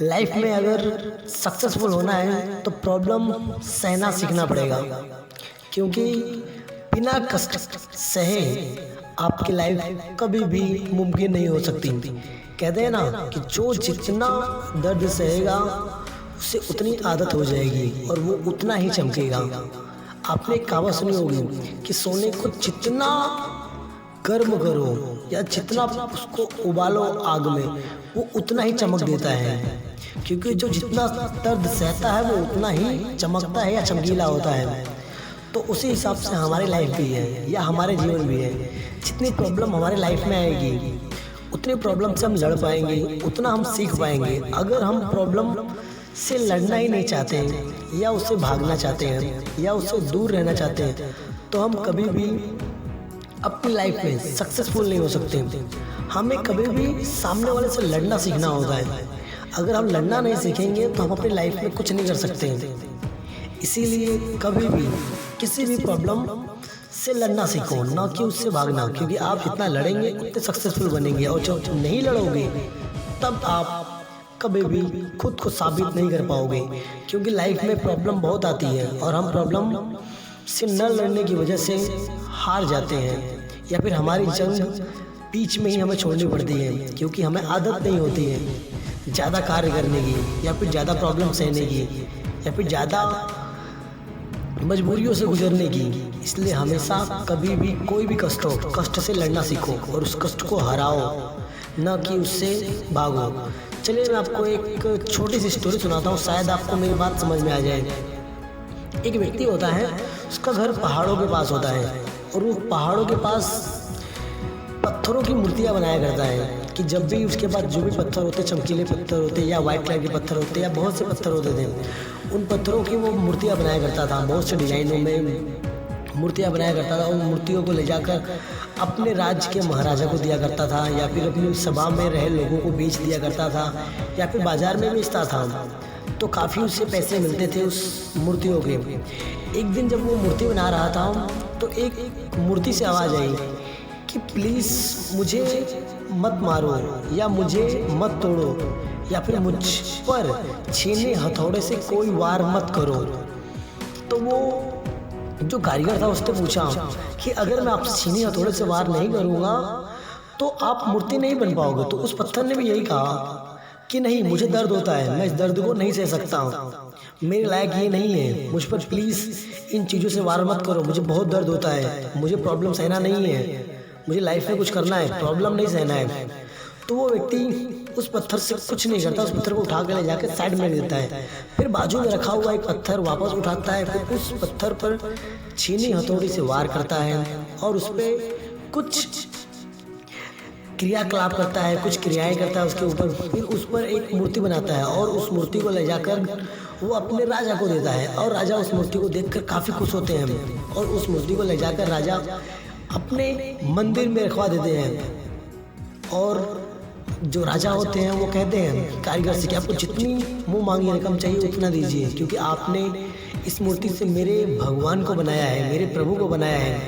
Life में अगर successful होना है तो प्रॉब्लम सहना सीखना पड़ेगा, क्योंकि बिना कष्ट सहे आपकी लाइफ कभी भी मुमकिन नहीं हो सकती। कहते हैं ना कि जो जितना दर्द सहेगा उससे उतनी आदत हो जाएगी और वो उतना ही चमकेगा। आपने एक कहावत सुनी होगी कि सोने को जितना गर्म करो या जितना उसको उबालो आग में, वो उतना ही चमक देता है, क्योंकि जो जितना दर्द सहता है वो उतना ही चमकता है या चमकीला होता है। तो उसी हिसाब से हमारी लाइफ भी है या हमारे जीवन भी है। जितनी प्रॉब्लम हमारे लाइफ में आएगी उतनी प्रॉब्लम से हम लड़ पाएंगे, उतना हम सीख पाएंगे। अगर हम प्रॉब्लम से लड़ना ही नहीं चाहते हैं या उससे भागना चाहते हैं या उससे दूर रहना चाहते हैं तो हम कभी भी अपनी लाइफ में सक्सेसफुल नहीं हो सकते। हमें कभी भी सामने वाले से लड़ना सीखना होता है। अगर हम लड़ना नहीं सीखेंगे तो हम अपनी लाइफ में कुछ नहीं कर सकते। इसीलिए कभी भी किसी भी प्रॉब्लम से लड़ना सीखो, ना कि उससे भागना, क्योंकि आप जितना लड़ेंगे उतने सक्सेसफुल बनेंगे। और जब नहीं लड़ोगे तब आप कभी भी खुद को साबित नहीं कर पाओगे, क्योंकि लाइफ में प्रॉब्लम बहुत आती है और हम प्रॉब्लम से न लड़ने की वजह से हार जाते हैं या फिर हमारी जंग बीच में ही हमें छोड़नी पड़ती है, क्योंकि हमें आदत नहीं होती है ज़्यादा कार्य करने की या फिर ज़्यादा प्रॉब्लम सहने की या फिर ज़्यादा मजबूरियों से गुजरने की। इसलिए हमेशा कभी भी कोई भी कष्ट हो, कष्ट से लड़ना सीखो और उस कष्ट को हराओ, न कि उससे भागो। चलिए मैं आपको एक छोटी सी स्टोरी सुनाता हूँ, शायद आपको मेरी बात समझ में आ जाए। एक व्यक्ति होता है, उसका घर पहाड़ों के पास होता है और वो पहाड़ों के पास पत्थरों की मूर्तियाँ बनाया करता है कि जब भी उसके पास जो भी पत्थर होते, चमकीले पत्थर होते या वाइट कलर के पत्थर होते या बहुत से पत्थर होते थे, उन पत्थरों की वो मूर्तियाँ बनाया करता था। बहुत से डिज़ाइनों में मूर्तियाँ बनाया करता था। उन मूर्तियों को ले जाकर अपने राज्य के महाराजा को दिया करता था या फिर अपनी सभा में रहे लोगों को बेच दिया करता था या फिर बाज़ार में बेचता था। तो काफ़ी उससे पैसे मिलते थे उस मूर्तियों के। एक दिन जब वो मूर्ति बना रहा था तो एक मूर्ति से आवाज़ आई कि प्लीज़ मुझे मत मारो या मुझे मत तोड़ो या फिर मुझ पर छीने हथौड़े से कोई वार मत करो। तो वो जो कारीगर था उसने पूछा कि अगर मैं आपसे छीने हथौड़े से वार नहीं करूँगा तो आप मूर्ति नहीं बन पाओगे। तो उस पत्थर ने भी यही कहा कि नहीं, मुझे दर्द होता है, मैं इस दर्द को नहीं सह सकता हूँ, मेरे लायक ये नहीं है, मुझ पर प्लीज़ इन चीज़ों से वार मत करो, मुझे बहुत दर्द होता है, मुझे प्रॉब्लम सहना नहीं है, मुझे लाइफ में कुछ करना है, प्रॉब्लम नहीं सहना है। तो वो व्यक्ति उस पत्थर से कुछ नहीं करता, उस पत्थर को उठा कर ले जाकर साइड में देता है। फिर बाजू में रखा हुआ एक पत्थर वापस उठाता है, फिर उस पत्थर पर छीनी हथौड़ी से वार करता है और उस पर कुछ क्रियाकलाप करता है, कुछ क्रियाएं करता है उसके ऊपर। फिर उस पर एक मूर्ति बनाता है और उस मूर्ति को ले जाकर वो अपने राजा को देता है और राजा उस मूर्ति को देखकर काफ़ी खुश होते हैं और उस मूर्ति को ले जाकर राजा अपने मंदिर में रखवा देते हैं। और जो राजा होते हैं वो कहते हैं कारीगर से कि आपको जितनी मुँह मांगी रकम चाहिए उतना दीजिए, क्योंकि आपने इस मूर्ति से मेरे भगवान को बनाया है, मेरे प्रभु को बनाया है,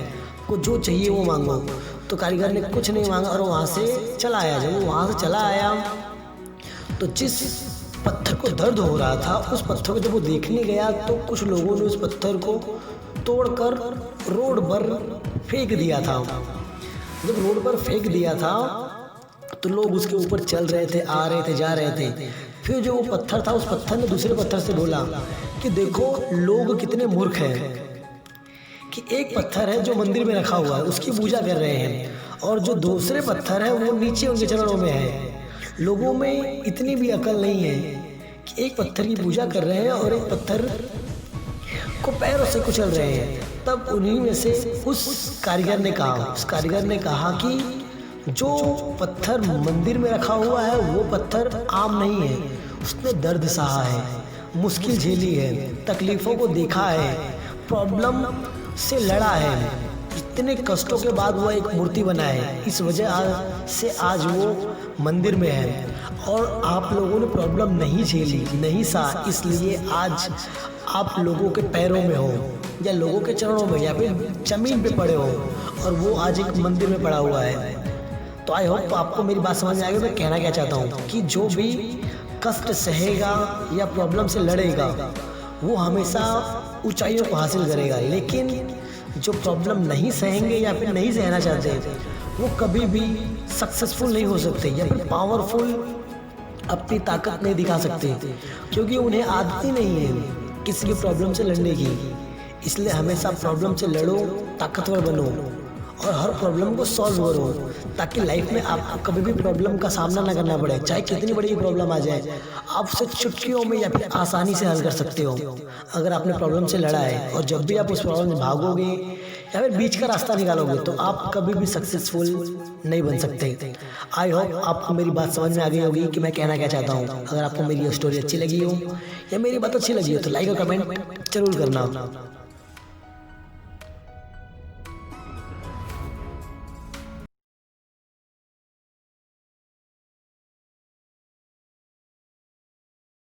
को जो चाहिए वो मांगो। तो कारीगर ने कुछ नहीं मांगा और वहाँ से चला आया। जब वो वहाँ से चला आया तो जिस पत्थर को दर्द हो रहा था उस पत्थर को जब वो देखने गया तो कुछ लोगों ने उस पत्थर को तोड़कर रोड पर फेंक दिया था। जब रोड पर फेंक दिया था तो लोग उसके ऊपर चल रहे थे, आ रहे थे, जा रहे थे। फिर जो वो पत्थर था उस पत्थर ने दूसरे पत्थर से बोला कि देखो लोग कितने मूर्ख हैं कि एक पत्थर है जो मंदिर में रखा हुआ है उसकी पूजा कर रहे हैं और जो दूसरे पत्थर है वो नीचे उनके चरणों में है। लोगों में इतनी भी अकल नहीं है कि एक पत्थर की पूजा कर रहे हैं और एक पत्थर को पैरों से कुचल रहे हैं। तब उन्हीं में से उस कारीगर ने कहा कि जो पत्थर मंदिर में रखा हुआ है वो पत्थर आम नहीं है, उसने दर्द सहा है, मुश्किल झेली है, तकलीफ़ों को देखा है, प्रॉब्लम से लड़ा है, इतने कष्टों के बाद वो एक मूर्ति बना है, इस वजह से आज वो मंदिर में है। और आप लोगों ने प्रॉब्लम नहीं झेली, नहीं सहा, इसलिए आज आप लोगों के पैरों में हो या लोगों के चरणों में या फिर ज़मीन पे पड़े हो और वो आज एक मंदिर में पड़ा हुआ है। तो आई होप आपको मेरी बात समझ में आ गई। मैं कहना क्या चाहता हूँ कि जो भी कष्ट सहेगा या प्रॉब्लम से लड़ेगा वो हमेशा ऊंचाइयों को हासिल करेगा, लेकिन जो प्रॉब्लम नहीं सहेंगे या फिर नहीं सहना चाहते वो कभी भी सक्सेसफुल नहीं हो सकते या फिर पावरफुल अपनी ताकत नहीं दिखा सकते, क्योंकि उन्हें आदत ही नहीं है किसी की प्रॉब्लम से लड़ने की। इसलिए हमेशा प्रॉब्लम से लड़ो, ताकतवर बनो और हर प्रॉब्लम को सॉल्व करो, ताकि लाइफ में आपको कभी भी प्रॉब्लम का सामना ना करना पड़े। चाहे कितनी बड़ी प्रॉब्लम आ जाए, आप उसे चुटकियों में या फिर आसानी से हल कर सकते हो अगर आपने प्रॉब्लम से लड़ा है। और जब भी आप उस प्रॉब्लम से भागोगे या फिर बीच का रास्ता निकालोगे तो आप कभी भी सक्सेसफुल नहीं बन सकते। आई होप आपको मेरी बात समझ में आ गई होगी कि मैं कहना क्या चाहता हूँ। अगर आपको मेरी स्टोरी अच्छी लगी हो या मेरी बात अच्छी लगी हो तो लाइक और कमेंट जरूर करना।